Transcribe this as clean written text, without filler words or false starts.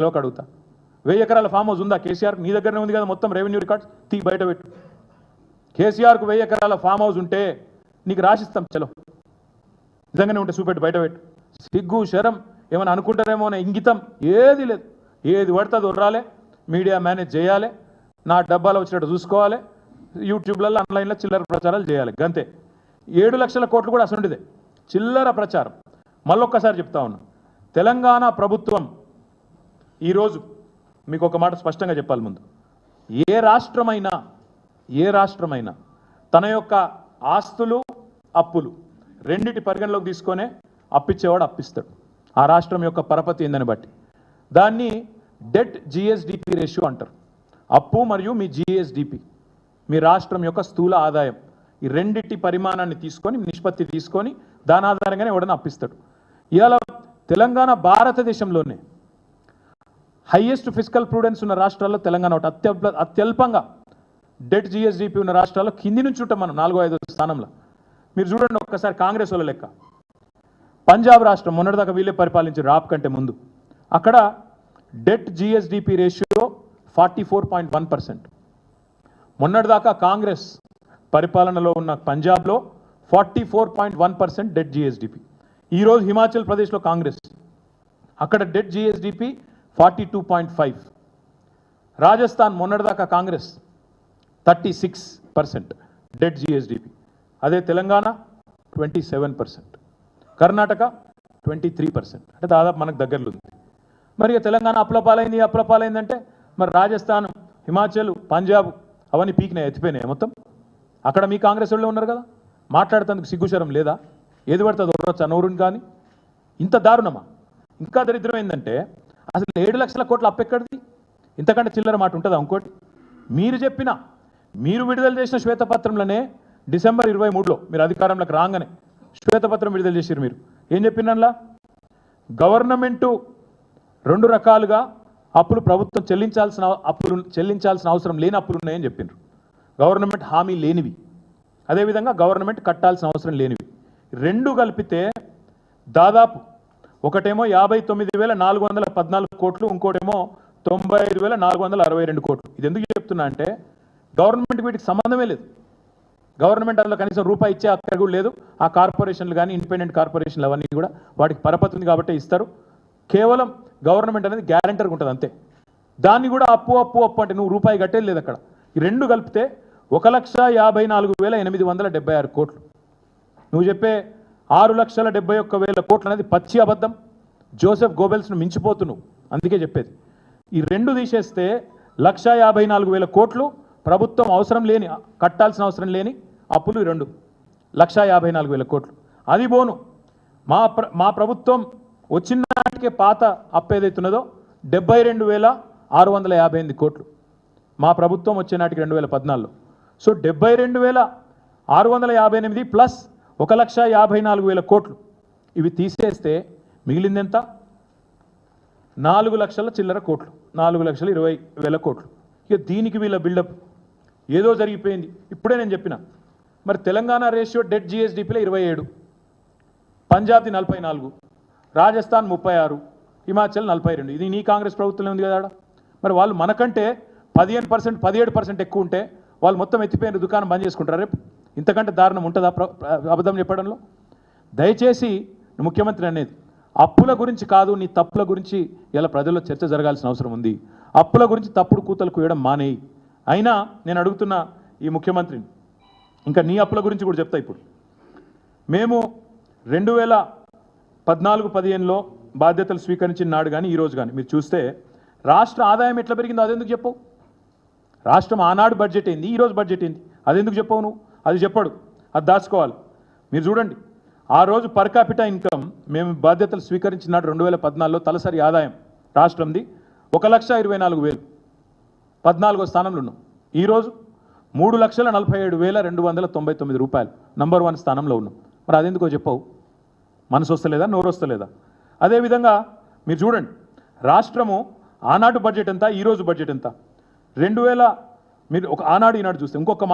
తెలవక అడుగుతా 1000 ఎకరాల ఫామ్ హౌస్ ఉందా కేసీఆర్? నీ దగ్గరనే ఉంది కదా మొత్తం రెవెన్యూ రికార్డ్స్, తీ బయట పెట్టు. కేసీఆర్కు 1000 ఎకరాల ఫామ్ హౌస్ ఉంటే నీకు రాసిస్తాం, చలో నిజంగానే ఉంటే చూపెట్టు, బయట పెట్టు. సిగ్గు శరం ఏమైనా అనుకుంటారేమో అనే ఇంగితం ఏది లేదు. ఏది పడితే అది ఉర్రాలే, మీడియా మేనేజ్ చేయాలి, నా డబ్బాలో వచ్చినట్టు చూసుకోవాలి, యూట్యూబ్లలో ఆన్లైన్లో చిల్లర ప్రచారాలు చేయాలి, గంతే. 7 లక్షల కోట్లు కూడా అసలుంటిదే చిల్లర ప్రచారం. మళ్ళొక్కసారి చెప్తా ఉన్నా, తెలంగాణ ప్రభుత్వం ఈరోజు మీకు ఒక మాట స్పష్టంగా చెప్పాలి. ముందు ఏ రాష్ట్రమైనా తన యొక్క ఆస్తులు అప్పులు రెండిటి పరిగణలోకి తీసుకొనే అప్పిచ్చేవాడు అప్పిస్తాడు. ఆ రాష్ట్రం యొక్క పరపతి ఏందని బట్టి దాన్ని డెట్ జిఎస్డిపి రేషియో అంటారు. అప్పు మరియు మీ జిఎస్డిపి, మీ రాష్ట్రం యొక్క స్థూల ఆదాయం, ఈ రెండిటి పరిమాణాన్ని తీసుకొని నిష్పత్తి తీసుకొని దాని ఆధారంగానే ఎవడన్నా అప్పిస్తాడు. ఇవాళ తెలంగాణ భారతదేశంలోనే హైయెస్ట్ ఫిజికల్ ప్రూడెన్స్ ఉన్న రాష్ట్రాల్లో తెలంగాణ ఒకటి. అత్యల్పంగా డెట్ జిఎస్డిపి ఉన్న రాష్ట్రాల్లో కింది నుంచి ఉంటాం మనం 4వ 5వ స్థానంలో. మీరు చూడండి ఒక్కసారి కాంగ్రెస్ వాళ్ళ లెక్క. పంజాబ్ రాష్ట్రం మొన్నటిదాకా వీళ్ళే పరిపాలించారు రాప్ కంటే ముందు. అక్కడ డెట్ జిఎస్డిపి రేషియో 44.1%. మొన్నటిదాకా కాంగ్రెస్ పరిపాలనలో ఉన్న పంజాబ్లో 44.1% డెట్ జిఎస్డిపి. ఈరోజు హిమాచల్ ప్రదేశ్లో కాంగ్రెస్, అక్కడ డెట్ జిఎస్డిపి 42.5. రాజస్థాన్ మొన్నటిదాకా కాంగ్రెస్ 36% డెట్ జిఎస్డిపి. అదే తెలంగాణ 27%, కర్ణాటక 23%. అంటే దాదాపు మనకు దగ్గరలో ఉంది. మరి తెలంగాణ అప్లపాలైందంటే మరి రాజస్థాన్, హిమాచల్, పంజాబ్ అవన్నీ పీకినాయి, ఎత్తిపోయినాయి మొత్తం. అక్కడ మీ కాంగ్రెస్ వాళ్ళు ఉన్నారు కదా, మాట్లాడుతందుకు సిగ్గుశరం లేదా? ఏది పడుతుంది ఉండొచ్చు నోరుని. కానీ ఇంత దారుణమా? ఇంకా దరిద్రం ఏంటంటే అసలు 7 లక్షల కోట్ల అప్పెక్కడిది? ఇంతకంటే చిల్లర మాట ఉంటుందా? ఇంకోటి, మీరు విడుదల చేసిన శ్వేతపత్రంలోనే డిసెంబర్ 23లో మీరు అధికారంలోకి రాగానే శ్వేతపత్రం విడుదల చేశారు. మీరు ఏం చెప్పినలా గవర్నమెంటు 2 రకాలుగా అప్పులు ప్రభుత్వం చెల్లించాల్సిన అవసరం లేని అప్పులు ఉన్నాయని చెప్పిండ్రు. గవర్నమెంట్ హామీ లేనివి, అదేవిధంగా గవర్నమెంట్ కట్టాల్సిన అవసరం లేనివి. 2 కలిపితే దాదాపు ఒకటేమో 59,414 కోట్లు, ఇంకోటేమో 95,462 కోట్లు. ఇది ఎందుకు చెప్తున్నా అంటే గవర్నమెంట్ వీటికి సంబంధమే లేదు. గవర్నమెంట్ అందులో కనీసం రూపాయి ఇచ్చే అక్కడ కూడా లేదు. ఆ కార్పొరేషన్లు కానీ ఇండిపెండెంట్ కార్పొరేషన్లు అవన్నీ కూడా వాటికి పరపతి ఉంది కాబట్టి ఇస్తారు. కేవలం గవర్నమెంట్ అనేది గ్యారంటర్గా ఉంటుంది అంతే. దాన్ని కూడా అప్పు అంటే నువ్వు రూపాయి కట్టేది లేదు అక్కడ. ఈ 2 కలిపితే 1,54,876 కోట్లు. నువ్వు చెప్పే 6,71,000 కోట్లు అనేది పచ్చి అబద్ధం. జోసెఫ్ గోబెల్స్ను మించిపోతున్నావు, అందుకే చెప్పేది. ఈ 2 తీసేస్తే 1,54,000 కోట్లు ప్రభుత్వం అవసరం లేని, కట్టాల్సిన అవసరం లేని అప్పులు. 2 1,54,000 కోట్లు. అది పోను మా ప్రభుత్వం వచ్చిన నాటికే పాత అప్పు ఏదైతున్నదో 72,658 కోట్లు మా ప్రభుత్వం వచ్చే నాటికి 2014లో. సో 72,658 ప్లస్ 1,54,000 కోట్లు ఇవి తీసేస్తే మిగిలిందెంత? 4 లక్షల చిల్లర కోట్లు, 4,20,000 కోట్లు. ఇక దీనికి వీళ్ళ బిల్డప్ ఏదో జరిగిపోయింది. ఇప్పుడే నేను చెప్పిన మరి తెలంగాణ రేషియో డెట్ జిఎస్డిపిలో 27, పంజాబ్ది 44, రాజస్థాన్ 36, హిమాచల్ 42. ఇది నీ కాంగ్రెస్ ప్రభుత్వంలో ఉంది కదా. మరి వాళ్ళు మనకంటే 15%, 17% ఎక్కువ ఉంటే వాళ్ళు మొత్తం ఎత్తిపోయిన దుకాణం బంద్ చేసుకుంటారు రేపు. ఇంతకంటే దారుణం ఉంటుందా అబద్ధం చెప్పడంలో? దయచేసి ముఖ్యమంత్రి అనేది అప్పుల గురించి కాదు, నీ తప్పుల గురించి ఇలా ప్రజల్లో చర్చ జరగాల్సిన అవసరం ఉంది. అప్పుల గురించి తప్పుడు కూతలు కూయడం మానేయి. అయినా నేను అడుగుతున్న ఈ ముఖ్యమంత్రిని, ఇంకా నీ అప్పుల గురించి కూడా చెప్తా. ఇప్పుడు మేము 2014-15లో బాధ్యతలు స్వీకరించిన నాడు కానీ ఈరోజు కానీ మీరు చూస్తే రాష్ట్ర ఆదాయం ఎట్లా పెరిగిందో అదెందుకు చెప్పవు? రాష్ట్రం ఆనాడు బడ్జెట్ ఏంది, ఈరోజు బడ్జెట్ ఏంది, అదెందుకు చెప్పవు నువ్వు? అది చెప్పడు, అది దాచుకోవాలి. మీరు చూడండి, ఆ రోజు పర్ క్యాపిటా ఇన్కమ్ మేము బాధ్యతలు స్వీకరించిన నాడు 2014లో తలసరి ఆదాయం రాష్ట్రంది 1,24,000, 14వ స్థానంలో ఉన్నాం. ఈరోజు 3,47,299 రూపాయలు, నంబర్ 1 స్థానంలో ఉన్నాం. మరి అదెందుకో చెప్పవు? మనసు వస్తలేదా, నోరు వస్తలేదా? అదేవిధంగా మీరు చూడండి, రాష్ట్రము ఆనాడు బడ్జెట్ ఎంత, ఈరోజు బడ్జెట్ ఎంత? 2000 మీరు ఒక ఆనాడు ఈనాడు చూస్తే ఇంకొక